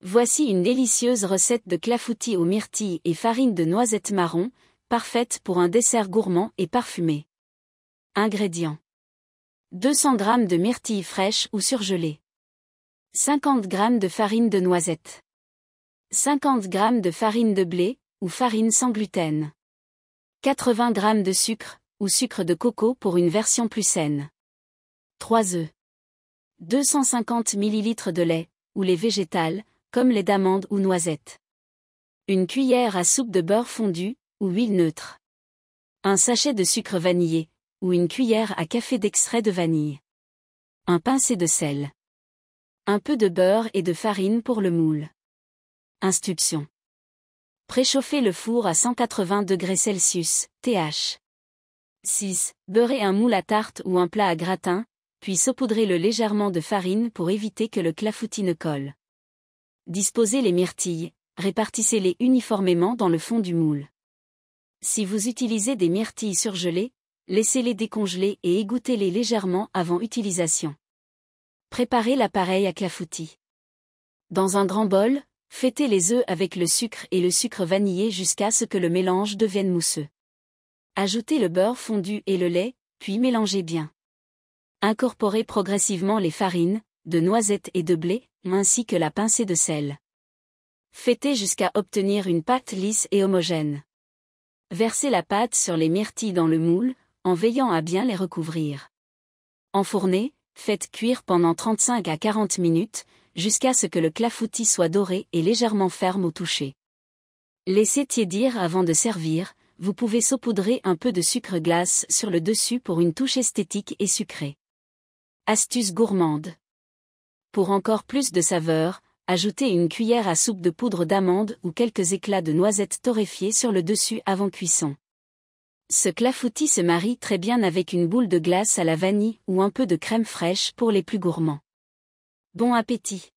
Voici une délicieuse recette de clafoutis aux myrtilles et farine de noisettes marron, parfaite pour un dessert gourmand et parfumé. Ingrédients. 200 g de myrtilles fraîches ou surgelées. 50 g de farine de noisettes. 50 g de farine de blé, ou farine sans gluten. 80 g de sucre, ou sucre de coco pour une version plus saine. 3 œufs. 250 ml de lait, ou lait végétal, comme lait d'amande ou noisette. Une cuillère à soupe de beurre fondu, ou huile neutre. Un sachet de sucre vanillé, ou une cuillère à café d'extrait de vanille. Un pincé de sel. Un peu de beurre et de farine pour le moule. Instructions. Préchauffez le four à 180 degrés Celsius, TH. 6. Beurrez un moule à tarte ou un plat à gratin, puis saupoudrez-le légèrement de farine pour éviter que le clafoutis ne colle. Disposez les myrtilles, répartissez-les uniformément dans le fond du moule. Si vous utilisez des myrtilles surgelées, laissez-les décongeler et égouttez-les légèrement avant utilisation. Préparez l'appareil à clafoutis. Dans un grand bol, fêtez les œufs avec le sucre et le sucre vanillé jusqu'à ce que le mélange devienne mousseux. Ajoutez le beurre fondu et le lait, puis mélangez bien. Incorporez progressivement les farines, de noisettes et de blé, ainsi que la pincée de sel. Fêtez jusqu'à obtenir une pâte lisse et homogène. Versez la pâte sur les myrtilles dans le moule, en veillant à bien les recouvrir. Enfournez, faites cuire pendant 35 à 40 minutes, jusqu'à ce que le clafoutis soit doré et légèrement ferme au toucher. Laissez tiédir avant de servir, vous pouvez saupoudrer un peu de sucre glace sur le dessus pour une touche esthétique et sucrée. Astuce gourmande. Pour encore plus de saveur, ajoutez une cuillère à soupe de poudre d'amande ou quelques éclats de noisettes torréfiées sur le dessus avant cuisson. Ce clafoutis se marie très bien avec une boule de glace à la vanille ou un peu de crème fraîche pour les plus gourmands. Bon appétit!